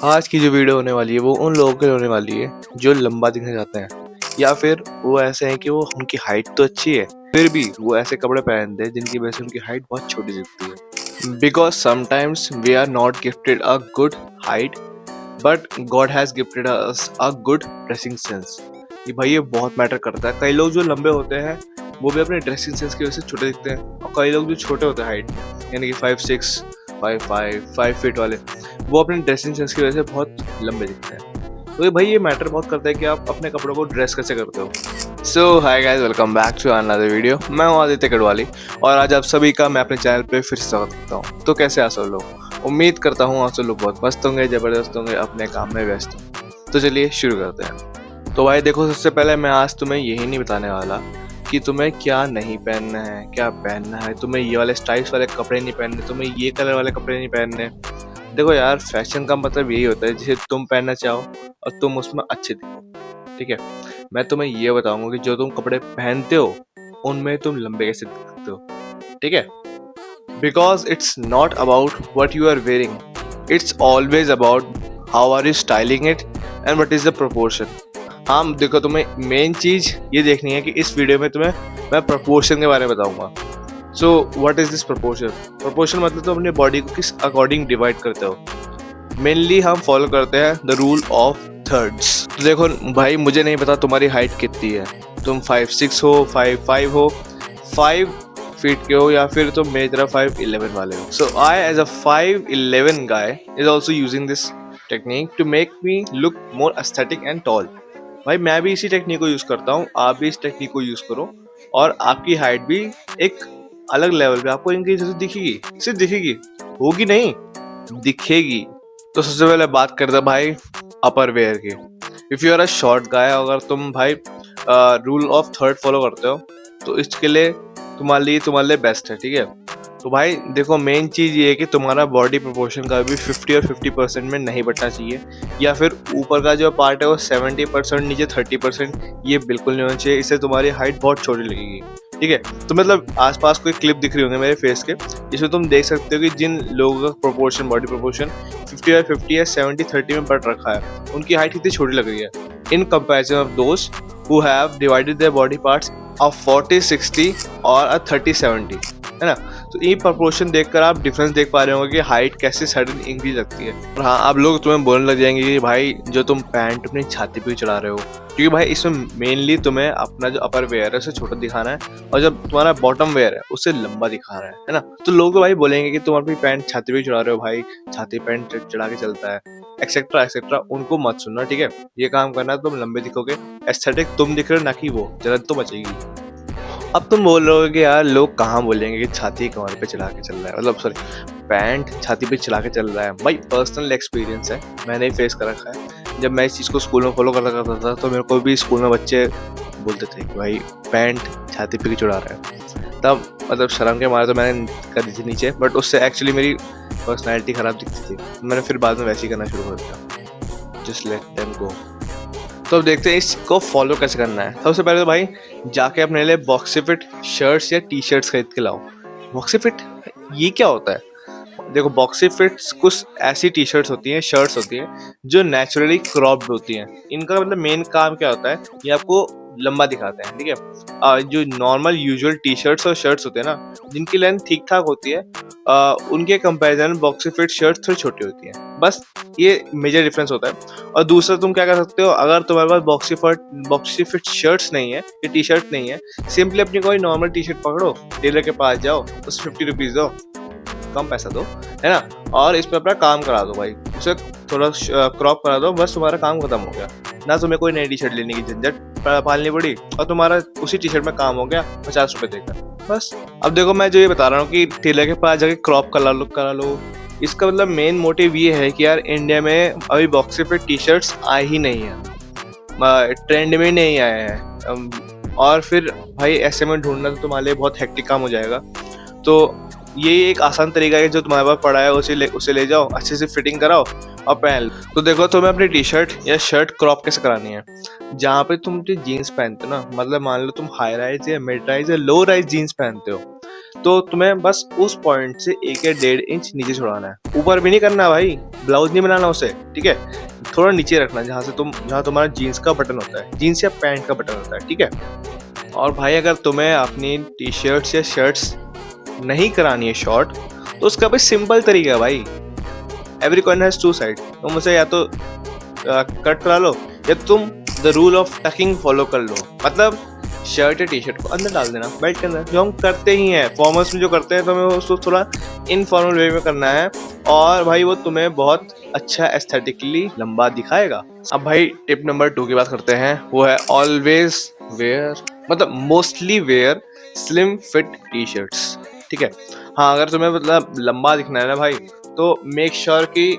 आज की जो वीडियो होने वाली है वो उन लोगों के लिए होने वाली है जो लंबा दिखना चाहते हैं, या फिर वो ऐसे हैं कि वो उनकी हाइट तो अच्छी है फिर भी वो ऐसे कपड़े पहनते हैं जिनकी वजह से उनकी हाइट बहुत छोटी दिखती है। Because sometimes we are not gifted a good height, but God has gifted us a good dressing sense. ये भाई ये बहुत मैटर करता है। कई लोग जो लंबे होते हैं वो भी अपने ड्रेसिंग सेंस की वजह से छोटे दिखते हैं, और कई लोग जो छोटे होते हैं हाइट यानी कि 5'6", 5'5", 5 फीट वाले, वो अपने ड्रेसिंग सेंस की वजह से बहुत लंबे दिखते हैं। तो ये भाई ये मैटर बहुत करता है कि आप अपने कपड़ों को ड्रेस कैसे करते हो। So hi guys, welcome back to another video. मैं हूं आदित्य कड़वाली और आज आप सभी का मैं अपने चैनल पे फिर से स्वागत करता हूं। तो कैसे आप सब लोग? उम्मीद करता हूं आप सब लोग बहुत मस्त होंगे, जबरदस्त होंगे, अपने काम में व्यस्त होंगे। तो चलिए शुरू करते हैं। तो भाई देखो, सबसे पहले मैं आज तुम्हें यही नहीं बताने वाला कि तुम्हें क्या नहीं पहनना है, क्या पहनना है। तुम्हें ये वाले स्टाइल्स वाले कपड़े नहीं पहनने, तुम्हें ये कलर वाले कपड़े नहीं पहनने। देखो यार, फैशन का मतलब यही होता है जिसे तुम पहनना चाहो और तुम उसमें अच्छे दिखो। ठीक है, मैं तुम्हें ये बताऊंगा कि जो तुम कपड़े पहनते हो उनमें तुम लंबे कैसे दिखते हो। ठीक है, because it's not about what you are wearing, it's always about how are you styling it and what is the proportion. हाँ देखो, तुम्हें मेन चीज ये देखनी है कि इस वीडियो में तुम्हें मैं प्रोपोर्शन के बारे में बताऊंगा। So what is this proportion? Proportion मतलब तुम अपने बॉडी को किस अकॉर्डिंग डिवाइड करते हो। मेनली हम फॉलो करते हैं द रूल ऑफ थर्ड्स। तो देखो भाई, मुझे नहीं पता तुम्हारी हाइट कितनी है, तुम 5'6" हो, 5'5" हो, 5 फीट के हो, या फिर तुम मेरी तरह 5'11" वाले हो। So I as a 5'11" guy is also using this technique to make me look more aesthetic and tall. भाई मैं भी इसी टेक्निक को यूज करता हूँ, आप भी इस टेक्निक को यूज करो और आपकी हाइट भी एक अलग लेवल पे आपको इनकी जैसे दिखेगी। सिर्फ दिखेगी, होगी नहीं, दिखेगी। तो सबसे पहले बात करते हैं भाई अपर वेयर की। If you are a short guy, अगर तुम भाई रूल ऑफ थर्ड फॉलो करते हो तो इसके लिए तुम्हारे लिए बेस्ट है। ठीक है, तो भाई देखो, मेन चीज ये है कि तुम्हारा बॉडी प्रोपोर्शन का भी 50 और 50% में नहीं बढ़ना चाहिए, या फिर ऊपर का जो पार्ट है वो 70%, नीचे 30%, ये बिल्कुल नहीं होना चाहिए। इससे तुम्हारी हाइट बहुत छोटी लगेगी। ठीक है, तो मतलब आसपास कोई क्लिप दिख रही होंगी मेरे फेस के, जिसमें तुम देख सकते हो कि जिन लोगों का प्रोपोर्शन, बॉडी प्रोपोर्शन 50 या 70-30 में बढ़ रखा है, उनकी हाइट कितनी छोटी लग रही है in comparison of those who have divided their body parts of 40-60 और अ 30-70, है ना। तो ये प्रोपोर्शन देखकर आप डिफरेंस देख पा रहे होंगे कि हाइट कैसे सडन इंक्रीज लगती है। और हाँ, आप लोग तुम्हें बोलने लग जाएंगे कि भाई जो तुम पैंट अपनी छाती पे चढ़ा रहे हो, क्योंकि भाई इसमें मेनली तुम्हें अपना जो अपर वेयर है उसे छोटा दिखाना है, और जब तुम्हारा बॉटम वेयर है उसे लंबा दिखा रहा है ना। तो लोग तो भाई बोलेंगे कि तुम अपनी पैंट छाती पे चढ़ा रहे हो, भाई छाती पैंट चढ़ा के चलता है, एक्सेट्रा एक्सेट्रा। उनको मत सुनना। ठीक है, ये काम करना है, तुम लंबे दिखोगे, एस्थेटिक तुम दिख रहे हो, ना कि वो, जलन तो बचेगी। अब तुम बोल रहे हो कि यार लोग कहाँ बोलेंगे कि छाती कमर पे चला के चल रहा है, मतलब सॉरी, पैंट छाती पे चला के चल रहा है। भाई पर्सनल एक्सपीरियंस है, मैंने फेस कर रखा है। जब मैं इस चीज़ को स्कूल में फॉलो करता था तो मेरे को भी स्कूल में बच्चे बोलते थे कि भाई पैंट छाती पे क्यों चढ़ा रहा है। तब मतलब शर्म के मारे तो मैंने कर दी थी नीचे, बट उससे एक्चुअली मेरी पर्सनैलिटी ख़राब दिखती थी। मैंने फिर बाद में वैसे ही करना शुरू कर दिया, जस्ट लेट देम गो। तो अब देखते हैं इसको फॉलो कैसे करना है। सबसे पहले तो भाई जाके अपने लिए बॉक्सी फिट शर्ट्स या टी शर्ट्स खरीद के लाओ। बॉक्सी फिट ये क्या होता है? देखो, बॉक्सी फिट्स कुछ ऐसी टी शर्ट्स होती हैं, शर्ट्स होती हैं जो नेचुरली क्रॉप्ड होती हैं। इनका मतलब मेन काम क्या होता है, ये आपको लंबा दिखाते हैं। ठीक है, जो नॉर्मल यूजुअल टी शर्ट्स और शर्ट्स होते हैं ना, जिनकी लेंथ ठीक ठाक होती है, उनके कंपैरिजन में बॉक्सी फिट शर्ट्स थोड़ी छोटी होती हैं। बस ये मेजर डिफरेंस होता है। और दूसरा तुम क्या कर सकते हो, अगर तुम्हारे पास बॉक्सी फिट शर्ट्स नहीं है या टी शर्ट नहीं है, सिंपली अपनी कोई नॉर्मल टी शर्ट पकड़ो, टेलर के पास जाओ, बस 50 रुपीज़ दो, कम पैसा दो, है ना, और इस पर अपना काम करा दो भाई, उसे थोड़ा क्रॉप करा दो, बस तुम्हारा काम खत्म हो गया। ना तुम्हें कोई नई टी शर्ट लेने की झंझट पालनी पड़ी, और तुम्हारा उसी टी शर्ट में काम हो गया 50 रुपये देकर, बस। अब देखो, मैं जो ये बता रहा हूँ कि टेलर के पास जाके क्रॉप करा लो, इसका मतलब मेन मोटिव ये है कि यार इंडिया में अभी बॉक्सी फिट टी शर्ट्स आए ही नहीं है, ट्रेंड में नहीं आए हैं। और फिर भाई ऐसे में ढूंढना तो तुम्हारे लिए बहुत हेक्टिक काम हो जाएगा। तो ये एक आसान तरीका है, जो तुम्हारे पास पड़ा है उसे ले जाओ, अच्छे से फिटिंग कराओ और पहन लो। तो देखो, तुम्हें अपनी टी शर्ट या शर्ट क्रॉप कैसे करानी है। जहाँ पे तुम जीन्स पहनते हो ना, मतलब मान लो तुम हाई राइज या मिड राइज या लो राइज जीन्स पहनते हो, तो तुम्हें बस उस पॉइंट से 1 या 1.5 इंच नीचे छुड़ाना है, ऊपर भी नहीं करना भाई, ब्लाउज नहीं बनाना उसे, ठीक है। थोड़ा नीचे रखना जहाँ तुम्हारा जीन्स का बटन होता है, जीन्स या पैंट का बटन होता है, ठीक है। और भाई अगर तुम्हें अपनी टी शर्ट्स या शर्ट्स नहीं करानी है शॉर्ट, तो उसका भी सिंपल तरीका है भाई, every coin has two side. तुम उसे या तो कट करा लो या तुम the rule of tucking follow कर लो। मतलब शर्ट या टी शर्ट को अंदर डाल देना बेल्ट के अंदर, जो हम करते ही हैं फॉर्मल्स में जो करते हैं, तो हमें उसको थोड़ा इनफॉर्मल वे में करना है, और भाई वो तुम्हें बहुत अच्छा एस्थेटिकली लंबा दिखाएगा। अब भाई टिप नंबर 2 की बात करते हैं, वो है ऑलवेज वेयर, मतलब mostly wear slim fit T shirts, ठीक है। हाँ, अगर तुम्हें मतलब लंबा दिखना है ना भाई, तो मेक श्योर कि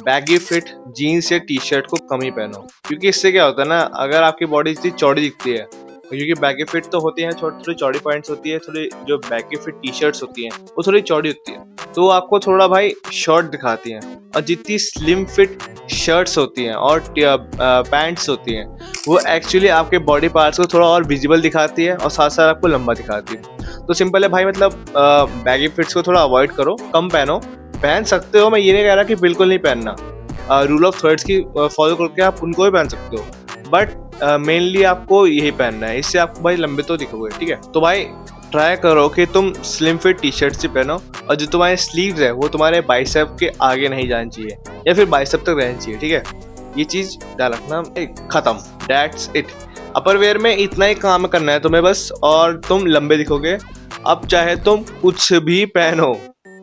बैगी फिट जीन्स या टी शर्ट को कम ही पहनो, क्योंकि इससे क्या होता है ना, अगर आपकी बॉडी इतनी चौड़ी दिखती है, क्योंकि बैगी फिट तो होती है, थोड़ी चौड़ी पैंट्स होती है, थोड़ी जो बैगी फिट टी शर्ट्स होती हैं वो थोड़ी चौड़ी होती है, तो आपको थोड़ा भाई शॉर्ट दिखाती हैं। और जितनी स्लिम फिट शर्ट्स होती हैं और पैंट्स होती हैं, वो एक्चुअली आपके बॉडी पार्ट्स को थोड़ा और विजिबल दिखाती है और साथ साथ आपको लंबा दिखाती है। तो सिंपल है भाई, मतलब बैगी फिट्स को थोड़ा अवॉइड करो, कम पहनो। पहन सकते हो, मैं ये नहीं कह रहा कि बिल्कुल नहीं पहनना, रूल ऑफ थर्ड्स की फॉलो करके आप उनको भी पहन सकते हो, बट मेनली आपको यही पहनना है, इससे आपको भाई लंबे तो दिखोगे, ठीक है। तो भाई ट्राई करो कि तुम स्लिम फिट टी शर्ट से पहनो, और जो तुम्हारे स्लीव्स है वो तुम्हारे बाइसेप के आगे नहीं जानी चाहिए, या फिर बाइसेप तक रहनी चाहिए, ठीक है। ये चीज ध्यान रखना। खत्म, दैट्स इट। अपर वेयर में इतना ही काम करना है तुम्हें बस, और तुम लंबे दिखोगे। अब चाहे तुम कुछ भी पहनो,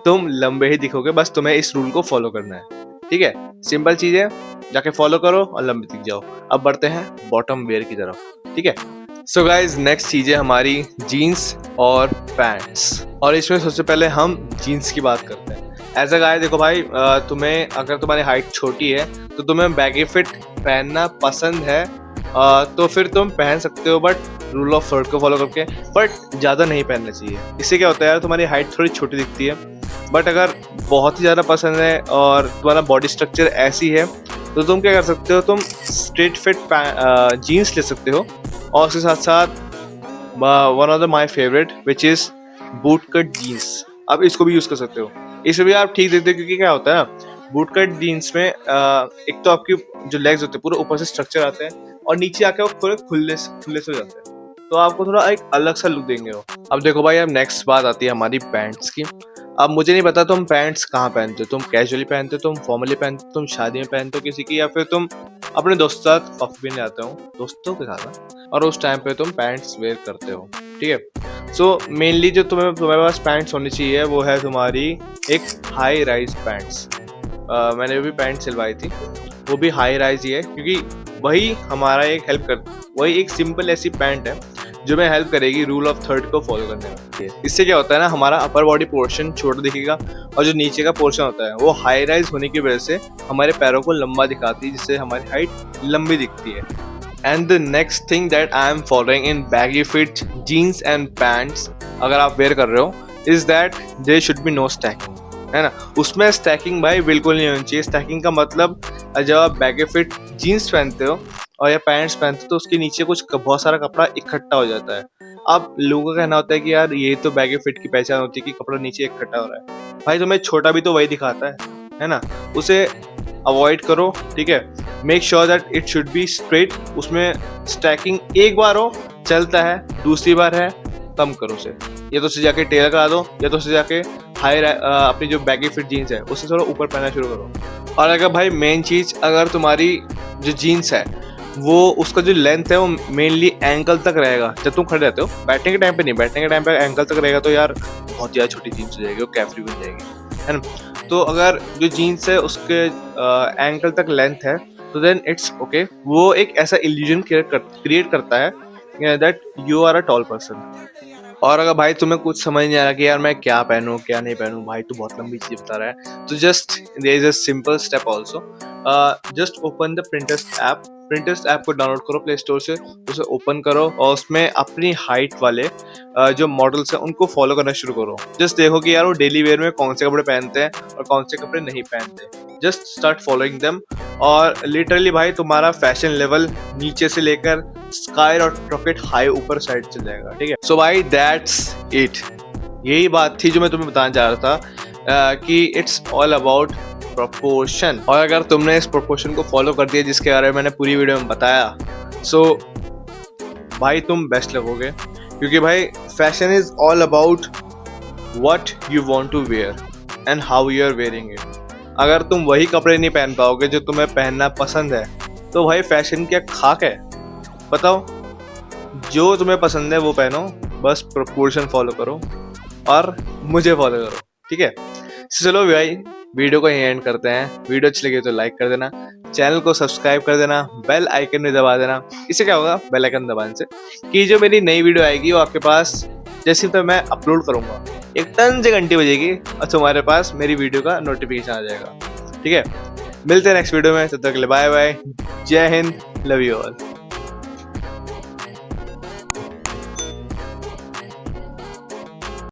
तुम लंबे ही दिखोगे, बस तुम्हें इस रूल को फॉलो करना है, ठीक है। सिंपल चीज है, जाके फॉलो करो और लंबे दिख जाओ। अब बढ़ते हैं बॉटम वेयर की तरफ, ठीक है। सो गाइज, नेक्स्ट चीज है हमारी जीन्स और पैंट्स, और इसमें सबसे पहले हम जीन्स की बात करते हैं। ऐसा गाय देखो भाई, तुम्हें अगर तुम्हारी हाइट छोटी है तो तुम्हें बैगी फिट पहनना पसंद है, तो फिर तुम पहन सकते हो, बट रूल ऑफ थर्ड को फॉलो करके, बट ज़्यादा नहीं पहनना चाहिए। इससे क्या होता है यार, तुम्हारी हाइट थोड़ी छोटी दिखती है, बट अगर बहुत ही ज़्यादा पसंद है और तुम्हारा बॉडी स्ट्रक्चर ऐसी है, तो तुम क्या कर सकते हो, तुम स्ट्रेट फिट जीन्स ले सकते हो, और उसके साथ साथ one of the my favourite which is boot cut jeans. अब इसको भी यूज़ कर सकते हो, इसमें भी आप ठीक देखते हो, क्योंकि क्या होता है ना, बूट कट जीन्स में एक तो आपकी जो लेग्स होते हैं पूरे ऊपर से स्ट्रक्चर आते हैं, और नीचे आके वो थोड़े खुले से हो जाते हैं, तो आपको थोड़ा एक अलग सा लुक देंगे वो। अब देखो भाई, अब नेक्स्ट बात आती है हमारी पैंट्स की। अब मुझे नहीं पता तुम पैंट्स कहाँ पहनते हो, तुम कैजुअली पहनते हो, तुम फॉर्मली पहनते हो, तुम शादी में पहनते हो किसी की, या फिर तुम अपने दोस्तों के साथ कॉफी पीने जाते हो दोस्तों के साथ, और उस टाइम पे तुम पैंट्स वेयर करते हो, ठीक है। सो मेनली जो तुम्हारे पास पैंट्स होनी चाहिए वो है तुम्हारी एक हाई राइज पैंट्स। मैंने भी पैंट सिलवाई थी, वो भी हाई राइज ही है, क्योंकि वही हमारा वही एक सिंपल ऐसी पैंट है जो हमें हेल्प करेगी रूल ऑफ थर्ड को फॉलो करने में। इससे क्या होता है ना, हमारा अपर बॉडी पोर्शन छोटा दिखेगा, और जो नीचे का पोर्शन होता है वो हाई राइज होने की वजह से हमारे पैरों को लंबा दिखाती है, जिससे हमारी हाइट लंबी दिखती है। And the next thing that I am following in baggy fit jeans and pants, अगर आप वेयर कर रहे हो, is that there should be no stacking, है ना। उसमें स्टैकिंग भाई बिल्कुल नहीं होनी चाहिए। स्टैकिंग का मतलब, जब आप बैगी फिट जीन्स पहनते हो और या पैंट्स पहनते हो, तो उसके नीचे बहुत सारा कपड़ा इकट्ठा हो जाता है। अब लोगों का कहना होता है कि यार ये तो बैगी फिट की पहचान होती है कि कपड़ा नीचे इकट्ठा हो रहा है। भाई तुम्हें छोटा भी तो वही दिखाता है ना, उसे अवॉइड करो, ठीक है। Make sure that it should be straight. उसमें स्टैकिंग एक बार हो चलता है, दूसरी बार है कम करो उसे, या तो उसे जाके टेलर करा दो, या तो उसे जाके अपनी जो बैगी फिट जीन्स है उससे थोड़ा ऊपर पहनना शुरू करो। और अगर भाई मेन चीज, अगर तुम्हारी जो जीन्स है वो उसका जो लेंथ है वो मेनली एंकल तक रहेगा जब तुम खड़े रहते हो, बैठने के टाइम पे नहीं, बैठने के टाइम पे एंकल तक रहेगा तो यार बहुत ज़्यादा छोटी जीन्स हो जाएगी, वो कैफरी बन जाएगी, है ना। तो अगर जो जीन्स है उसके एंकल तक लेंथ है तो देन इट्स ओके। वो एक ऐसा इल्यूजन क्रिएट करता है that you are a tall person. और अगर भाई तुम्हें कुछ समझ नहीं आ रहा कि यार मैं क्या पहनूं क्या नहीं पहनूं, भाई तू बहुत लंबी चीज बता रहा है, तो just there is a simple step also. Just open the Printest app. Printest app को डाउनलोड करो प्ले स्टोर से, उसे ओपन करो और उसमें अपनी हाइट वाले जो मॉडल्स हैं उनको फॉलो करना शुरू करो। जस्ट देखो कि यार वो डेली वेयर में कौन से कपड़े पहनते हैं और कौन से कपड़े नहीं पहनते। जस्ट स्टार्ट फॉलोइंग देम, और लिटरली भाई तुम्हारा फैशन लेवल नीचे से लेकर स्काई रॉकेट हाई ऊपर साइड चल जाएगा, ठीक है। सो भाई दैट्स इट। यही बात थी जो मैं तुम्हें बताना चाह रहा था कि इट्स ऑल अबाउट प्रोपोर्शन। और अगर तुमने इस प्रोपोर्शन को फॉलो कर दिया जिसके बारे में मैंने पूरी वीडियो में बताया, सो भाई तुम बेस्ट लगोगे। क्योंकि भाई fashion is all about what you want to wear and how you are wearing it. अगर तुम वही कपड़े नहीं पहन पाओगे जो तुम्हें पहनना पसंद है, तो भाई फैशन क्या खाक है? बताओ, जो तुम्हें पसंद है वो पहनो, बस प्रोपोर्शन फॉलो करो और मुझे फॉलो करो, ठीक है? चलो भाई, वीडियो को यहीं एंड करते हैं। वीडियो अच्छी लगी तो लाइक कर देना, चैनल को सब्सक्राइब कर देना, बेल आइकन भी दबा देना। इससे क्या होगा बेल आइकन दबाने से कि जो मेरी नई वीडियो आएगी वो आपके पास जैसे तो मैं अपलोड करूंगा एक टन से घंटी बजेगी और तुम्हारे पास मेरी वीडियो का नोटिफिकेशन आ जाएगा, ठीक है? मिलते हैं नेक्स्ट वीडियो में, तब तक के लिए बाय बाय, जय हिंद, लव यू ऑल।